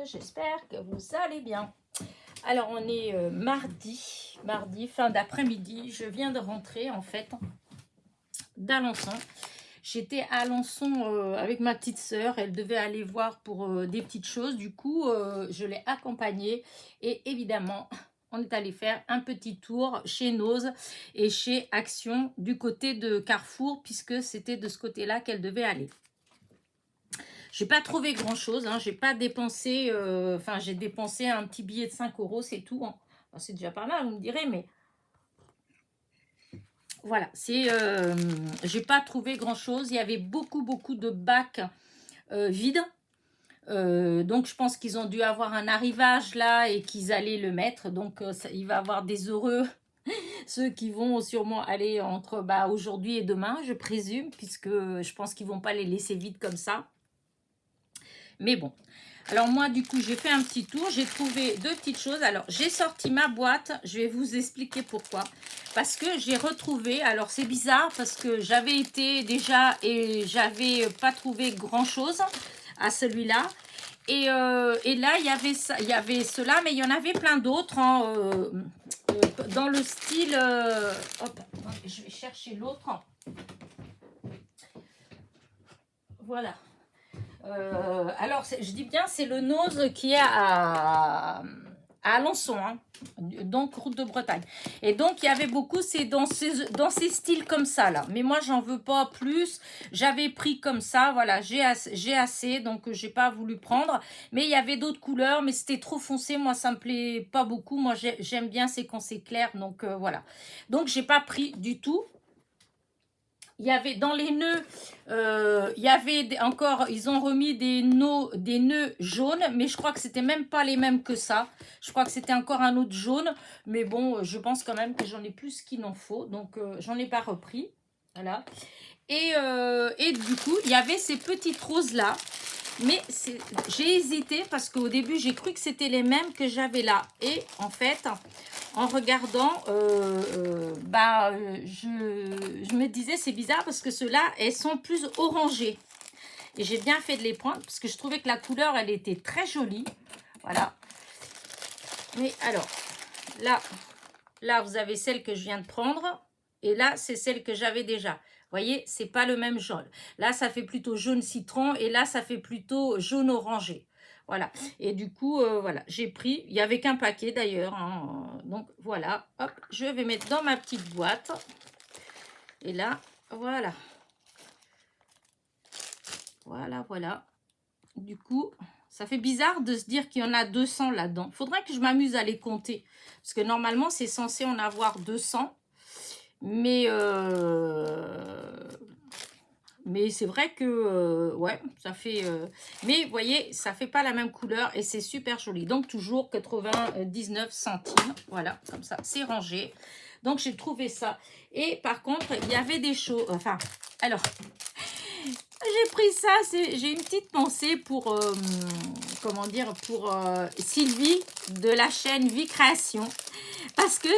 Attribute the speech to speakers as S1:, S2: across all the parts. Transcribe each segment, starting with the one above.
S1: j'espère que vous allez bien. Alors on est mardi, fin d'après-midi. Je viens de rentrer en fait d'Alençon. J'étais à Alençon avec ma petite sœur. Elle devait aller voir pour des petites choses. Du coup, je l'ai accompagnée et évidemment, on est allé faire un petit tour chez Nose et chez Action du côté de Carrefour puisque c'était de ce côté-là qu'elle devait aller. J'ai pas trouvé grand chose, hein. J'ai pas dépensé, enfin j'ai dépensé un petit billet de 5 €, c'est tout, hein. Enfin, c'est déjà pas mal, vous me direz, mais voilà, c'est, j'ai pas trouvé grand chose. Il y avait beaucoup de bacs vides, donc je pense qu'ils ont dû avoir un arrivage là et qu'ils allaient le mettre, donc il va y avoir des heureux ceux qui vont sûrement aller entre aujourd'hui et demain, je présume, puisque je pense qu'ils vont pas les laisser vides comme ça. Mais bon, alors moi du coup j'ai fait un petit tour, j'ai trouvé deux petites choses. Alors j'ai sorti ma boîte, je vais vous expliquer pourquoi. Parce que j'ai retrouvé, alors c'est bizarre parce que j'avais été déjà et j'avais pas trouvé grand chose à celui-là. Et là il y avait ça, il y avait cela, mais il y en avait plein d'autres hein, dans le style. Hop, je vais chercher l'autre. Voilà. Alors, je dis bien, c'est le Nose qui est à Alençon, hein, donc route de Bretagne. Et donc, il y avait beaucoup, c'est dans ces styles comme ça, là. Mais moi, j'en veux pas plus. J'avais pris comme ça, voilà, j'ai assez, donc j'ai pas voulu prendre. Mais il y avait d'autres couleurs, mais c'était trop foncé. Moi, ça me plaît pas beaucoup. Moi, j'aime bien, c'est quand c'est clair, donc voilà. Donc, j'ai pas pris du tout. Il y avait dans les nœuds, il y avait encore, ils ont remis des nœuds jaunes, mais je crois que c'était même pas les mêmes que ça. Je crois que c'était encore un autre jaune, mais bon, je pense quand même que j'en ai plus qu'il n'en faut, donc j'en ai pas repris. Voilà. Et du coup, il y avait ces petites roses-là, mais j'ai hésité parce qu'au début, j'ai cru que c'était les mêmes que j'avais là. Et en fait, en regardant, je me disais c'est bizarre parce que ceux-là, elles sont plus orangées. Et j'ai bien fait de les prendre parce que je trouvais que la couleur, elle était très jolie. Voilà. Mais alors, là, vous avez celle que je viens de prendre. Et là, c'est celle que j'avais déjà. Vous voyez, c'est pas le même jaune. Là, ça fait plutôt jaune citron. Et là, ça fait plutôt jaune orangé. Voilà. Et du coup, voilà, j'ai pris. Il n'y avait qu'un paquet d'ailleurs. Hein. Donc, voilà. Hop, je vais mettre dans ma petite boîte. Et là, voilà. Voilà. Du coup, ça fait bizarre de se dire qu'il y en a 200 là-dedans. Il faudrait que je m'amuse à les compter. Parce que normalement, c'est censé en avoir 200. Mais c'est vrai que, ouais, ça fait... mais vous voyez, ça fait pas la même couleur et c'est super joli. Donc, toujours 99 centimes. Voilà, comme ça, c'est rangé. Donc, j'ai trouvé ça. Et par contre, il y avait des choses... Enfin, alors... J'ai pris ça, j'ai une petite pensée pour, comment dire, pour Sylvie de la chaîne Vie Création. Parce que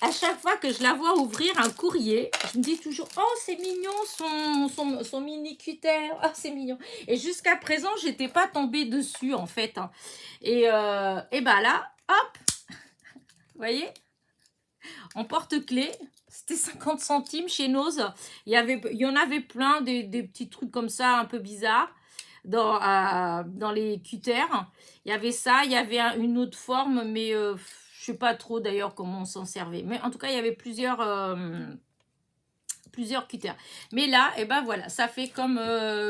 S1: à chaque fois que je la vois ouvrir un courrier, je me dis toujours « Oh, c'est mignon son mini cutter, oh, c'est mignon !» Et jusqu'à présent, je n'étais pas tombée dessus, en fait. Hein. Et ben là, hop, vous voyez, en porte-clés, c'était 50 centimes chez Nose. Il y en avait plein, des petits trucs comme ça, un peu bizarres, dans les cutters. Il y avait ça, il y avait une autre forme, mais... je sais pas trop d'ailleurs comment on s'en servait. Mais en tout cas, il y avait plusieurs cutters. Mais là, et ben voilà, ça fait comme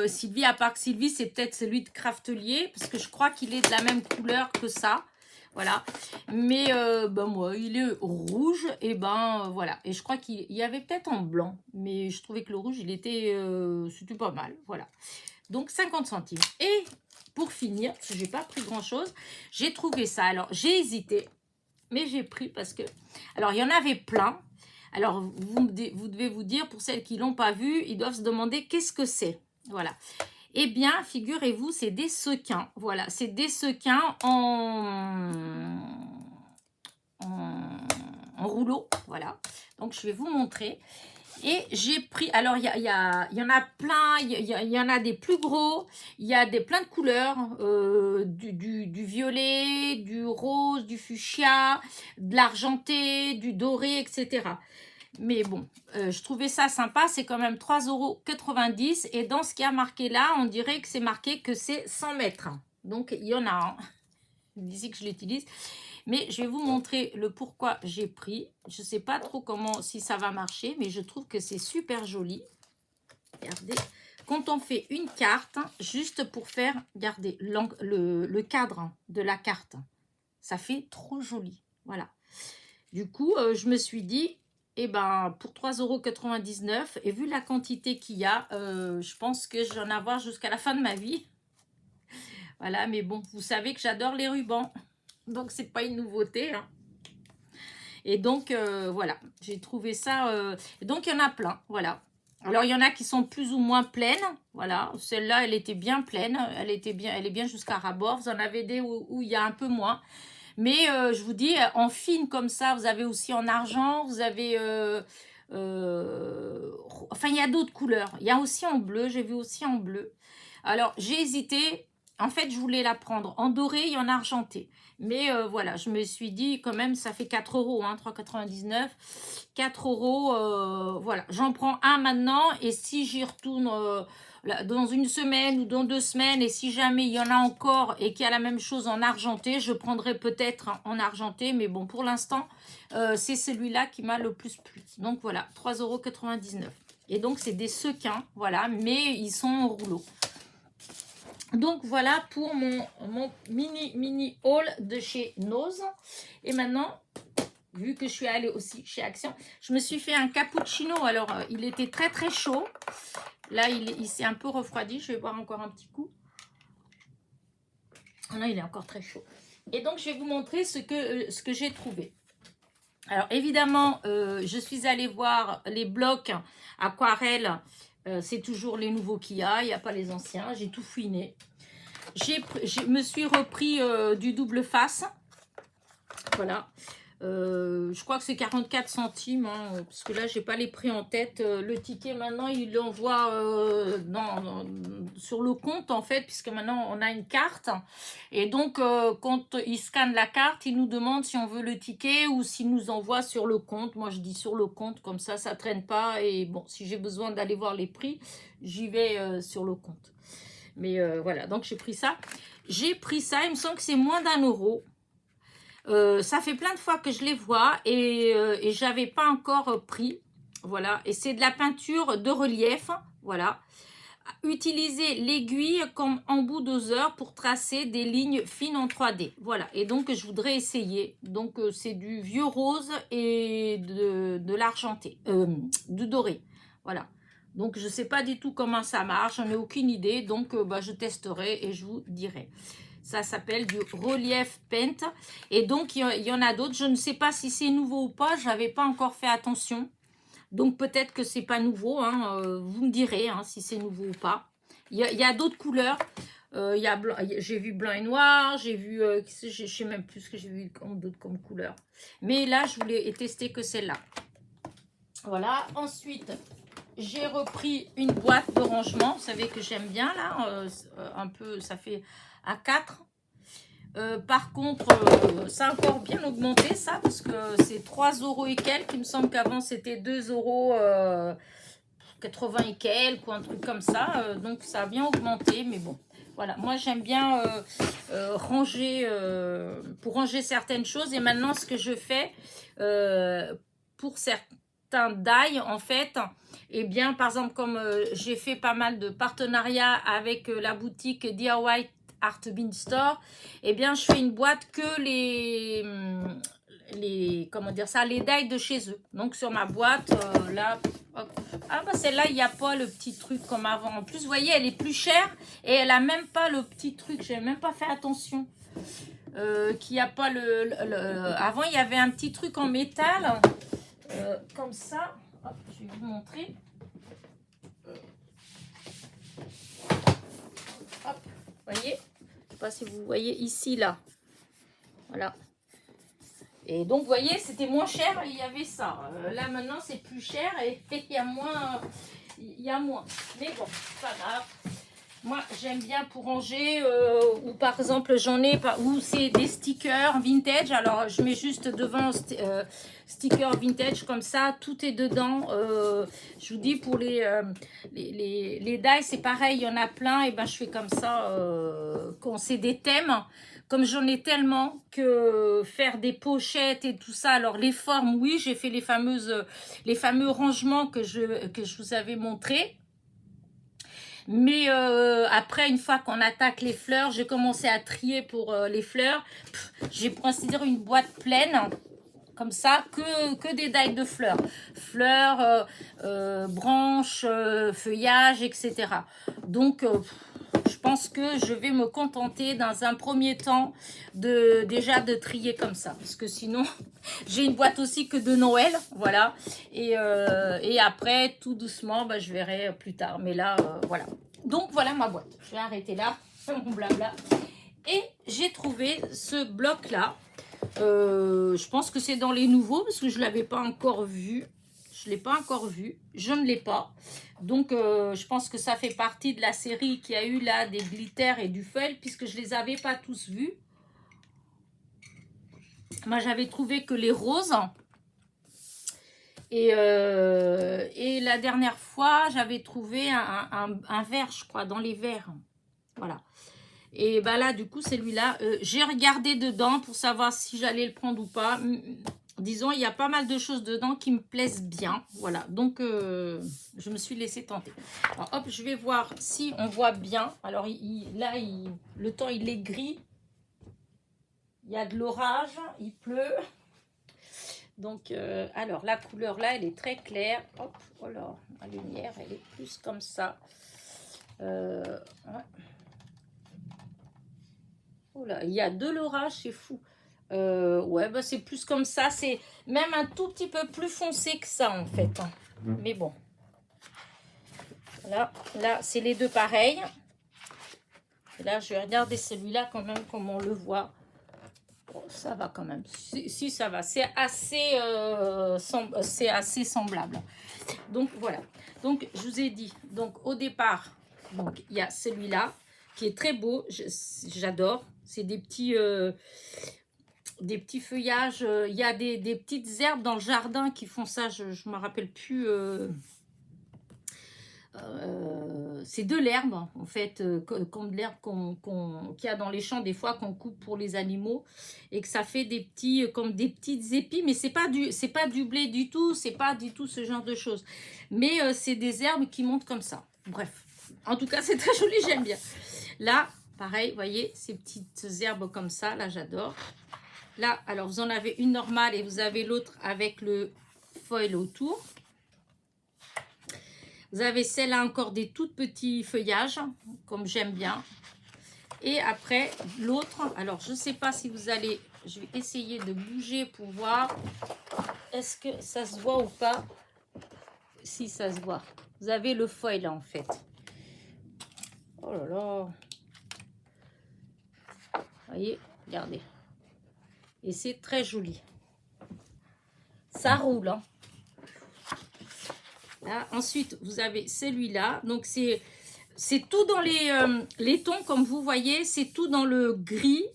S1: Sylvie. À part que Sylvie, c'est peut-être celui de Craftelier. Parce que je crois qu'il est de la même couleur que ça. Voilà. Mais ben moi, il est rouge. Et ben voilà. Et je crois qu'il y avait peut-être en blanc. Mais je trouvais que le rouge, il était... c'était pas mal. Voilà. Donc 50 centimes. Et pour finir, parce que j'ai pas pris grand-chose, j'ai trouvé ça. Alors, j'ai hésité. Mais j'ai pris parce que... Alors, il y en avait plein. Alors, vous devez vous dire, pour celles qui ne l'ont pas vu, ils doivent se demander qu'est-ce que c'est. Voilà. Eh bien, figurez-vous, c'est des sequins. Voilà, c'est des sequins en rouleau. Voilà. Donc, je vais vous montrer. Et j'ai pris, alors il y en a plein, il y en a des plus gros, il y a plein de couleurs, du violet, du rose, du fuchsia, de l'argenté, du doré, etc. Mais bon, je trouvais ça sympa, c'est quand même 3,90 € et dans ce qui a marqué là, on dirait que c'est marqué que c'est 100 mètres. Donc il y en a un, d'ici que je l'utilise. Mais je vais vous montrer le pourquoi j'ai pris. Je ne sais pas trop comment, si ça va marcher, mais je trouve que c'est super joli. Regardez. Quand on fait une carte, juste pour faire, regardez, le cadre de la carte, ça fait trop joli. Voilà. Du coup, je me suis dit, eh ben, pour 3,99 € et vu la quantité qu'il y a, je pense que je vais en avoir jusqu'à la fin de ma vie. Voilà, mais bon, vous savez que j'adore les rubans. Donc, c'est pas une nouveauté. Hein. Et donc, voilà, j'ai trouvé ça... Donc, il y en a plein, voilà. Alors, il y en a qui sont plus ou moins pleines. Voilà, celle-là, elle était bien pleine. Elle est bien jusqu'à ras-bord. Vous en avez des où il y a un peu moins. Mais je vous dis, en fine comme ça, vous avez aussi en argent. Vous avez... enfin, il y a d'autres couleurs. Il y a aussi en bleu. J'ai vu aussi en bleu. Alors, j'ai hésité. En fait, je voulais la prendre en doré et en argenté. Mais voilà, je me suis dit quand même, ça fait 4 €, hein, 3,99 €. 4 €, voilà. J'en prends un maintenant et si j'y retourne dans une semaine ou dans 2 semaines et si jamais il y en a encore et qu'il y a la même chose en argenté, je prendrai peut-être en argenté. Mais bon, pour l'instant, c'est celui-là qui m'a le plus plu. Donc voilà, 3,99 €. Et donc, c'est des sequins, voilà, mais ils sont en rouleau. Donc voilà pour mon mini haul de chez Nose. Et maintenant, vu que je suis allée aussi chez Action, je me suis fait un cappuccino. Alors, il était très très chaud. Là, il s'est un peu refroidi. Je vais boire encore un petit coup. Là, il est encore très chaud. Et donc, je vais vous montrer ce que j'ai trouvé. Alors, évidemment, je suis allée voir les blocs aquarelles. C'est toujours les nouveaux qu'il y a. Il n'y a pas les anciens. J'ai tout fouiné. Je me suis repris du double face. Voilà. Je crois que c'est 44 centimes. Hein, parce que là, j'ai pas les prix en tête. Le ticket, maintenant, il l'envoie sur le compte, en fait. Puisque maintenant, on a une carte. Et donc, quand il scanne la carte, il nous demande si on veut le ticket ou s'il nous envoie sur le compte. Moi, je dis sur le compte. Comme ça traîne pas. Et bon, si j'ai besoin d'aller voir les prix, j'y vais sur le compte. Mais voilà, donc j'ai pris ça. J'ai pris ça, il me semble que c'est moins d'1 €. Ça fait plein de fois que je les vois et je n'avais pas encore pris. Voilà, et c'est de la peinture de relief. Voilà. Utilisez l'aiguille comme embout doseur pour tracer des lignes fines en 3D. Voilà, et donc je voudrais essayer. Donc c'est du vieux rose et de l'argenté, du doré. Voilà. Donc, je ne sais pas du tout comment ça marche, j'en ai aucune idée. Donc, je testerai et je vous dirai. Ça s'appelle du relief paint. Et donc, il y en a d'autres. Je ne sais pas si c'est nouveau ou pas. Je n'avais pas encore fait attention. Donc, peut-être que c'est pas nouveau. Hein. Vous me direz hein, si c'est nouveau ou pas. Il y a d'autres couleurs. J'ai vu blanc et noir. J'ai vu, je ne sais même plus ce que j'ai vu d'autres comme couleur. Mais là, je voulais tester que celle-là. Voilà. Ensuite... j'ai repris une boîte de rangement. Vous savez que j'aime bien là. Un peu, ça fait à 4. Par contre, ça a encore bien augmenté ça. Parce que c'est 3 € et quelques. Il me semble qu'avant c'était 2,80 € et quelques. Ou un truc comme ça. Donc ça a bien augmenté. Mais bon. Voilà, moi j'aime bien ranger, pour ranger certaines choses. Et maintenant ce que je fais pour certains die en fait, et bien par exemple comme j'ai fait pas mal de partenariats avec la boutique DIY Art Bin Store, et bien je fais une boîte que les comment dire ça, les die de chez eux. Donc sur ma boîte là, hop. Ah bah celle-là il n'y a pas le petit truc comme avant. En plus vous voyez elle est plus chère et elle a même pas le petit truc, j'ai même pas fait attention. Qu'il n'y a pas avant il y avait un petit truc en métal comme ça. Hop, je vais vous montrer. Hop, vous voyez, je sais pas si vous voyez ici là, voilà. Et donc, vous voyez, c'était moins cher, il y avait ça. Là, maintenant, c'est plus cher et il y a moins. Il y a moins. Mais bon, pas grave. Moi, j'aime bien pour ranger, ou par exemple, j'en ai, où c'est des stickers vintage. Alors, je mets juste devant sticker vintage, comme ça, tout est dedans. Je vous dis, pour les die, c'est pareil, il y en a plein. Et ben, je fais comme ça, quand c'est des thèmes. Comme j'en ai tellement, que faire des pochettes et tout ça. Alors, les formes, oui, j'ai fait les fameux rangements que je vous avais montrés. Mais après, une fois qu'on attaque les fleurs, j'ai commencé à trier pour les fleurs. J'ai considéré une boîte pleine, comme ça, que des dailles de fleurs. Fleurs, branches, feuillages, etc. Donc, je pense que je vais me contenter dans un premier temps déjà de trier comme ça. Parce que sinon, j'ai une boîte aussi que de Noël. Voilà. Et après, tout doucement, bah, je verrai plus tard. Mais là, voilà. Donc, voilà ma boîte. Je vais arrêter là. Mon blabla. Et j'ai trouvé ce bloc-là. Je pense que c'est dans les nouveaux parce que je ne l'avais pas encore vu. Je ne l'ai pas encore vu. Je ne l'ai pas. Donc, je pense que ça fait partie de la série qui a eu là des glitters et du feuille puisque je ne les avais pas tous vus. Moi, j'avais trouvé que les roses. Et la dernière fois, j'avais trouvé un vert, je crois, dans les verts. Voilà. Et bah là, du coup, celui-là, j'ai regardé dedans pour savoir si j'allais le prendre ou pas. Disons, il y a pas mal de choses dedans qui me plaisent bien. Voilà, donc je me suis laissée tenter. Alors, hop, je vais voir si on voit bien. Alors, là, le temps, il est gris. Il y a de l'orage, il pleut. Donc, alors, la couleur, là, elle est très claire. Hop, voilà, la lumière, elle est plus comme ça. Ouais. Oh là, il y a de l'orage, c'est fou. Ouais, bah c'est plus comme ça. C'est même un tout petit peu plus foncé que ça, en fait. Mais bon. Là, c'est les deux pareils. Et là, je vais regarder celui-là quand même, comment on le voit. Oh, ça va quand même. Si ça va. C'est assez, assez semblable. Donc, voilà. Donc, je vous ai dit. Donc, au départ, donc il y a celui-là qui est très beau. J'adore. C'est des petits feuillages. Il y a des petites herbes dans le jardin qui font ça. Je ne me rappelle plus. C'est de l'herbe, en fait, comme de l'herbe qu'il y a dans les champs, des fois, qu'on coupe pour les animaux. Et que ça fait des petits, comme des petites épis. Mais c'est pas du blé du tout. C'est pas du tout ce genre de choses. Mais c'est des herbes qui montent comme ça. Bref. En tout cas, c'est très joli. J'aime bien. Là, pareil, vous voyez, ces petites herbes comme ça, là, j'adore. Là, alors, vous en avez une normale et vous avez l'autre avec le foil autour. Vous avez celle-là encore des tout petits feuillages, comme j'aime bien. Et après, l'autre, alors, je ne sais pas si vous allez... Je vais essayer de bouger pour voir. Est-ce que ça se voit ou pas? Si, ça se voit. Vous avez le foil, là, en fait. Oh là là. Vous voyez, regardez. Et c'est très joli. Ça roule, hein. Là, ensuite, vous avez celui-là. Donc, c'est tout dans les tons, comme vous voyez. C'est tout dans le gris,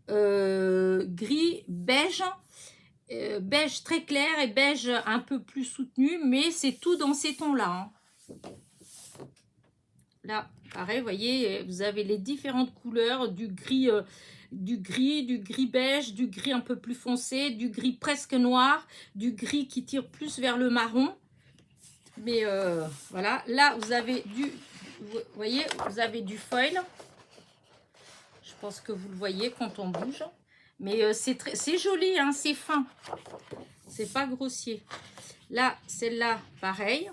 S1: gris, beige. Beige très clair et beige un peu plus soutenu. Mais c'est tout dans ces tons-là, hein. Là, pareil, vous voyez, vous avez les différentes couleurs du gris... du gris beige, du gris un peu plus foncé, du gris presque noir, du gris qui tire plus vers le marron. Mais voilà, là vous avez vous voyez, vous avez du foil. Je pense que vous le voyez quand on bouge. Mais c'est joli, hein, c'est fin. C'est pas grossier. Là, celle-là, pareil.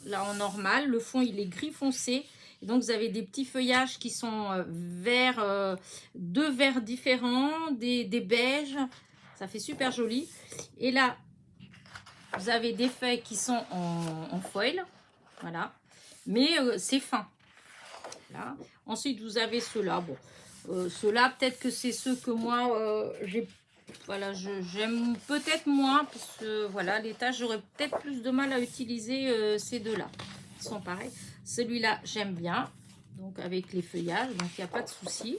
S1: Là, en normal, le fond, il est gris foncé. Et donc, vous avez des petits feuillages qui sont verts, deux verts différents, des beiges. Ça fait super joli. Et là, vous avez des feuilles qui sont en foil. Voilà. Mais c'est fin. Là. Ensuite, vous avez ceux-là. Bon, ceux-là, peut-être que c'est ceux que moi, j'ai Voilà, j'aime peut-être moins, parce que voilà, les taches, j'aurais peut-être plus de mal à utiliser ces deux-là. Ils sont pareils. Celui-là, j'aime bien, donc avec les feuillages, donc il n'y a pas de souci.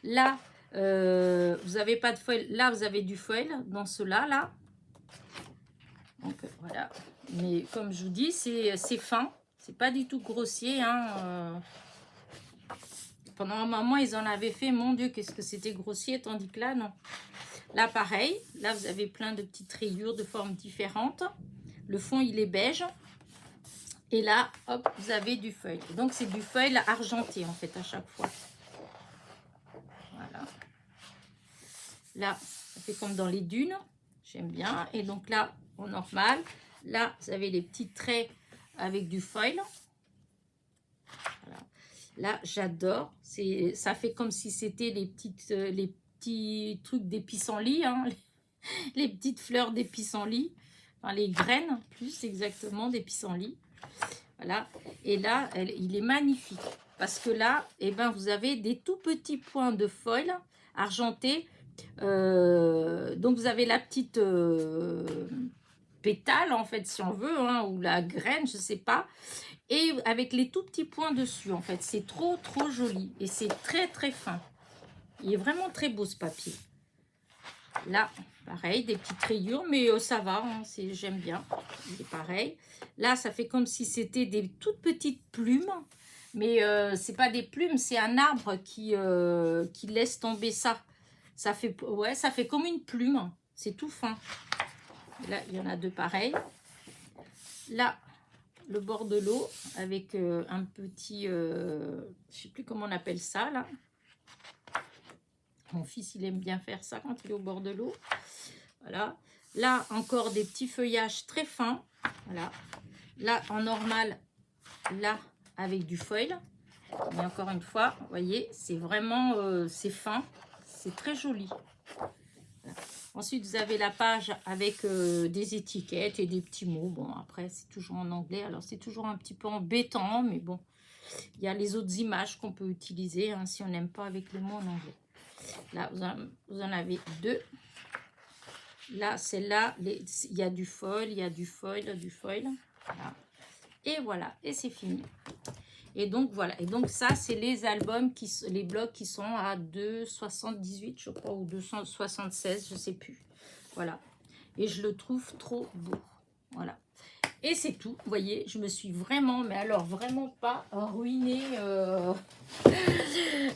S1: Là, vous n'avez pas de foil. Là, vous avez du foil dans ceux-là, là. Donc voilà. Mais comme je vous dis, c'est fin. C'est pas du tout grossier, hein. Pendant un moment, ils en avaient fait, mon Dieu, qu'est-ce que c'était grossier, tandis que là, non. Là, pareil, là, vous avez plein de petites rayures de formes différentes. Le fond, il est beige. Et là, hop, vous avez du foil. Donc, c'est du foil argenté, en fait, à chaque fois. Voilà. Là, ça fait comme dans les dunes. J'aime bien. Et donc là, au normal, là, vous avez les petits traits avec du foil. Voilà. Là, j'adore. Ça fait comme si c'était les petits trucs des pissenlits, hein, les petites fleurs des pissenlits, enfin les graines, plus exactement des pissenlits. Voilà. Et là, il est magnifique parce que là, eh ben, vous avez des tout petits points de foil argenté. Donc, vous avez la petite pétale, en fait, si on veut, hein, ou la graine, je sais pas. Et avec les tout petits points dessus, en fait. C'est trop, trop joli. Et c'est très, très fin. Il est vraiment très beau, ce papier. Là, pareil, des petites rayures, mais ça va, hein, j'aime bien. Il est pareil. Là, ça fait comme si c'était des toutes petites plumes. Mais c'est pas des plumes, c'est un arbre qui laisse tomber ça. Ça fait, ouais, ça fait comme une plume. C'est tout fin. Là, il y en a deux pareils. Là, le bord de l'eau avec un petit, je sais plus comment on appelle ça, là. Mon fils, il aime bien faire ça quand il est au bord de l'eau. Voilà. Là, encore des petits feuillages très fins. Voilà. Là, en normal, là, avec du foil. Mais encore une fois, vous voyez, c'est vraiment, c'est fin. C'est très joli. Voilà. Ensuite, vous avez la page avec des étiquettes et des petits mots. Bon, après, c'est toujours en anglais. Alors, c'est toujours un petit peu embêtant, mais bon. Il y a les autres images qu'on peut utiliser hein, si on n'aime pas avec les mots en anglais. Là, vous en avez deux. Là, celle-là, il y a du foil, il y a du foil, du foil. Voilà. Et voilà, et c'est fini. Et donc, voilà. Et donc, ça, c'est les albums, les blocs qui sont à 2,78, je crois, ou 276, je sais plus. Voilà. Et je le trouve trop beau. Voilà. Et c'est tout. Vous voyez, je me suis vraiment, mais alors vraiment pas ruinée.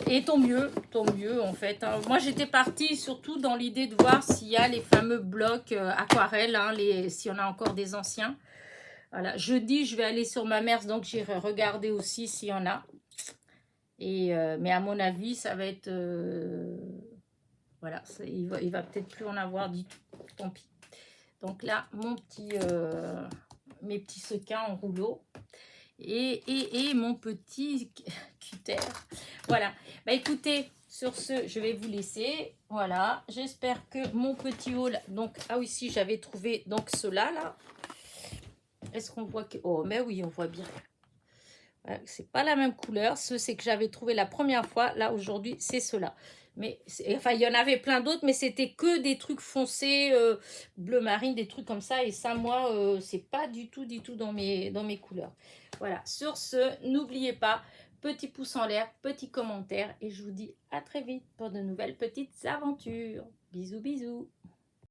S1: Et tant mieux en fait. Hein. Moi, j'étais partie surtout dans l'idée de voir s'il y a les fameux blocs aquarelles, hein, s'il y en a encore des anciens. Voilà. Jeudi, je vais aller sur ma mère, donc j'irai regarder aussi s'il y en a. Et, mais à mon avis, ça va être... voilà, il va peut-être plus en avoir du tout. Tant pis. Donc là, mes petits sequins en rouleau. Et mon petit cutter. Voilà. Bah écoutez, sur ce, je vais vous laisser. Voilà. J'espère que mon petit haul. Donc, ah oui, si j'avais trouvé donc ceux-là, là. Est-ce qu'on voit que. Oh, mais oui, on voit bien. Voilà, c'est pas la même couleur. Ceux, c'est que j'avais trouvé la première fois. Là, aujourd'hui, c'est ceux-là. Mais, enfin, il y en avait plein d'autres, mais c'était que des trucs foncés, bleu marine, des trucs comme ça. Et ça, moi, c'est pas du tout dans mes couleurs. Voilà, sur ce, n'oubliez pas, petit pouce en l'air, petit commentaire. Et je vous dis à très vite pour de nouvelles petites aventures. Bisous, bisous.